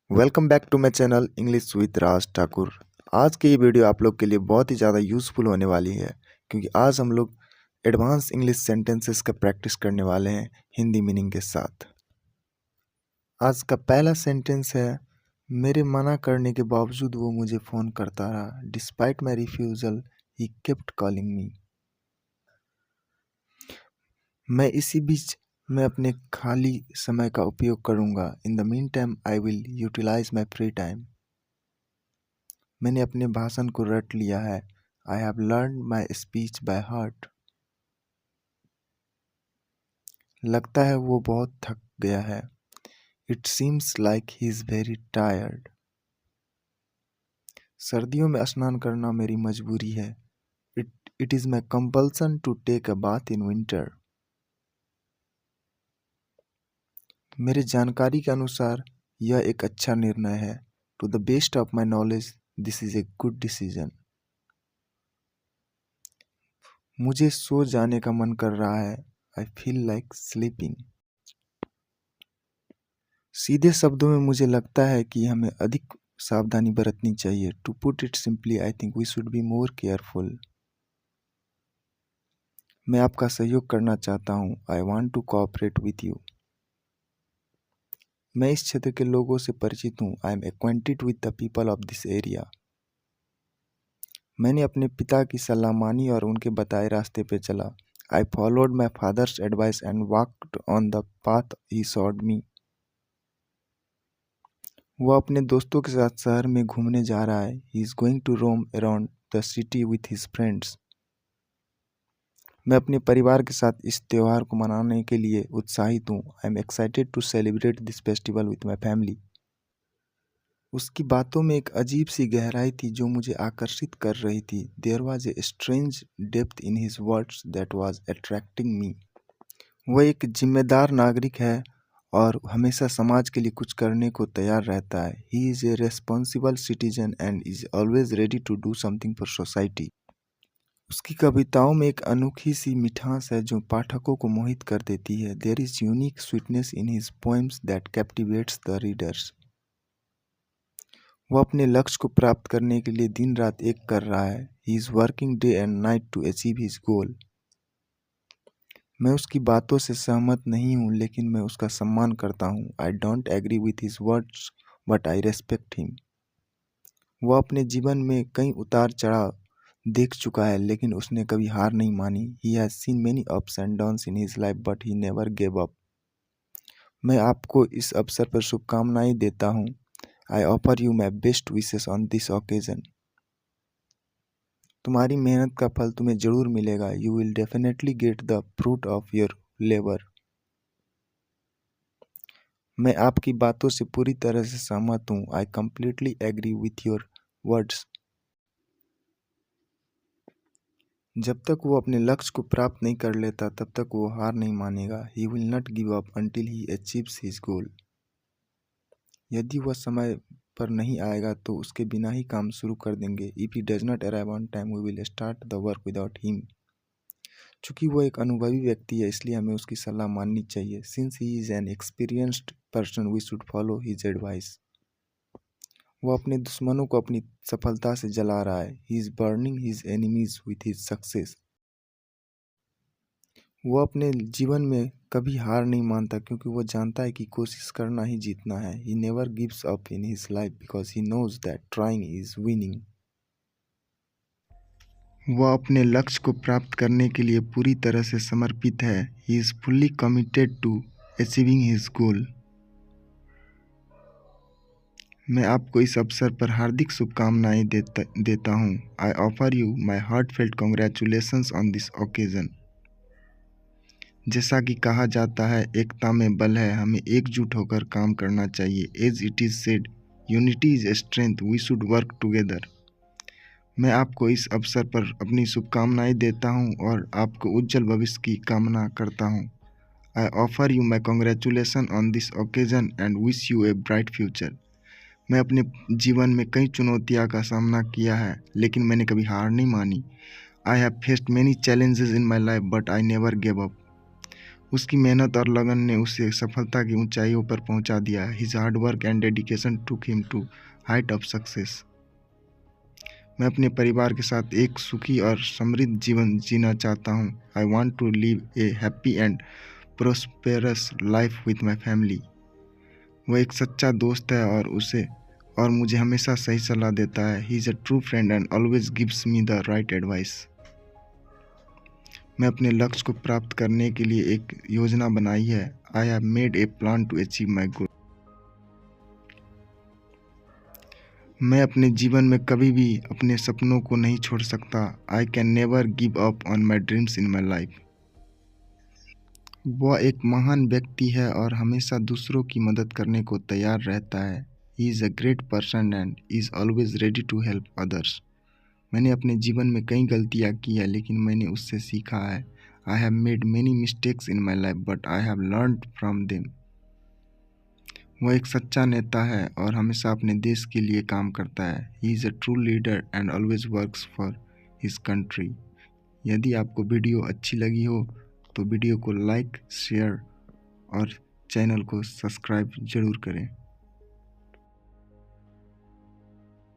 Welcome back to my channel English with Raj Thakur. आज की ये वीडियो आप लोग के लिए बहुत ही ज़्यादा यूज़फुल होने वाली है क्योंकि आज हम लोग एडवांस इंग्लिश सेंटेंसेस का प्रैक्टिस करने वाले हैं हिंदी मीनिंग के साथ। आज का पहला सेंटेंस है, मेरे मना करने के बावजूद वो मुझे फ़ोन करता रहा। Despite my refusal he kept calling me. मैं इसी बीच मैं अपने खाली समय का उपयोग करूँगा। In the meantime I will utilize my free time. मैंने अपने भाषण को रट लिया है। I have learn my speech by heart. लगता है वो बहुत थक गया है। It seems like he is very tired. सर्दियों में स्नान करना मेरी मजबूरी है। It is my compulsion to take a bath in winter. मेरे जानकारी के अनुसार यह एक अच्छा निर्णय है। To the best of my knowledge this is a good decision. मुझे सो जाने का मन कर रहा है। I feel like sleeping. सीधे शब्दों में मुझे लगता है कि हमें अधिक सावधानी बरतनी चाहिए। To put it simply I think we should be more careful. मैं आपका सहयोग करना चाहता हूँ। I want to cooperate with you. मैं इस क्षेत्र के लोगों से परिचित हूँ। I am acquainted with the people of this area. मैंने अपने पिता की सलाह मानी और उनके बताए रास्ते पे चला। I followed my father's advice and walked on the path he showed me. वो अपने दोस्तों के साथ शहर में घूमने जा रहा है। He is going to roam around the city with his friends. मैं अपने परिवार के साथ इस त्यौहार को मनाने के लिए उत्साहित हूँ। I am excited to celebrate this festival with my family. उसकी बातों में एक अजीब सी गहराई थी जो मुझे आकर्षित कर रही थी। There was a strange depth in his words that was attracting me. वह एक जिम्मेदार नागरिक है और हमेशा समाज के लिए कुछ करने को तैयार रहता है। He is a responsible citizen and is always ready to do something for society. उसकी कविताओं में एक अनोखी सी मिठास है जो पाठकों को मोहित कर देती है। There is unique sweetness in his poems that captivates the readers. वो अपने लक्ष्य को प्राप्त करने के लिए दिन रात एक कर रहा है। He is working day and night to achieve his goal. मैं उसकी बातों से सहमत नहीं हूँ लेकिन मैं उसका सम्मान करता हूँ। I don't agree with his words but I respect him. वो अपने जीवन में कई उतार चढ़ाव देख चुका है लेकिन उसने कभी हार नहीं मानी। He has seen many ups and downs in his life but he never give up. मैं आपको इस अवसर पर शुभकामनाएं देता हूँ। I offer you my best wishes on this occasion. तुम्हारी मेहनत का फल तुम्हें जरूर मिलेगा। You will definitely get the fruit of your labour. मैं आपकी बातों से पूरी तरह से सहमत हूँ। I completely agree with your words. जब तक वो अपने लक्ष्य को प्राप्त नहीं कर लेता तब तक वो हार नहीं मानेगा। He will not give up until he achieves his goal. यदि वह समय पर नहीं आएगा तो उसके बिना ही काम शुरू कर देंगे। If he does not arrive on time we will start the work without him. चूँकि वो एक अनुभवी व्यक्ति है इसलिए हमें उसकी सलाह माननी चाहिए। Since he is an experienced person we should follow his advice. वो अपने दुश्मनों को अपनी सफलता से जला रहा है। He is burning his enemies with his success. वो अपने जीवन में कभी हार नहीं मानता क्योंकि वो जानता है कि कोशिश करना ही जीतना है। He never gives up in his life because he knows that trying is winning. वह अपने लक्ष्य को प्राप्त करने के लिए पूरी तरह से समर्पित है। He is fully committed to achieving his goal. मैं आपको इस अवसर पर हार्दिक शुभकामनाएं देता हूँ। I offer you my heartfelt congratulations on this occasion. जैसा कि कहा जाता है एकता में बल है। हमें एकजुट होकर काम करना चाहिए। As it is said unity is strength we should work together. मैं आपको इस अवसर पर अपनी शुभकामनाएं देता हूं और आपको उज्जवल भविष्य की कामना करता हूं। I offer you my congratulation on this occasion and wish you a bright future. मैं अपने जीवन में कई चुनौतियों का सामना किया है लेकिन मैंने कभी हार नहीं मानी। I have faced many challenges in my life but I never give up. उसकी मेहनत और लगन ने उसे सफलता की ऊंचाइयों पर पहुंचा दिया। His hard work and dedication took him to height of success. मैं अपने परिवार के साथ एक सुखी और समृद्ध जीवन जीना चाहता हूँ। I want to live a happy and prosperous life with my family. वह एक सच्चा दोस्त है और मुझे हमेशा सही सलाह देता है। He is a true friend and always gives me the right advice. मैं अपने लक्ष्य को प्राप्त करने के लिए एक योजना बनाई है। I have made a plan to achieve my goal. मैं अपने जीवन में कभी भी अपने सपनों को नहीं छोड़ सकता। I can never give up on my dreams in my life. वह एक महान व्यक्ति है और हमेशा दूसरों की मदद करने को तैयार रहता है। He is a great person and is always ready to help others. मैंने अपने जीवन में कई गलतियाँ की है, लेकिन मैंने उससे सीखा है। I have made many mistakes in my life but I have learned from them. वह एक सच्चा नेता है और हमेशा अपने देश के लिए काम करता है। He is a true leader and always works for his country. यदि आपको वीडियो अच्छी लगी हो तो वीडियो को लाइक, शेयर और चैनल को सब्सक्राइब ज़रूर करें।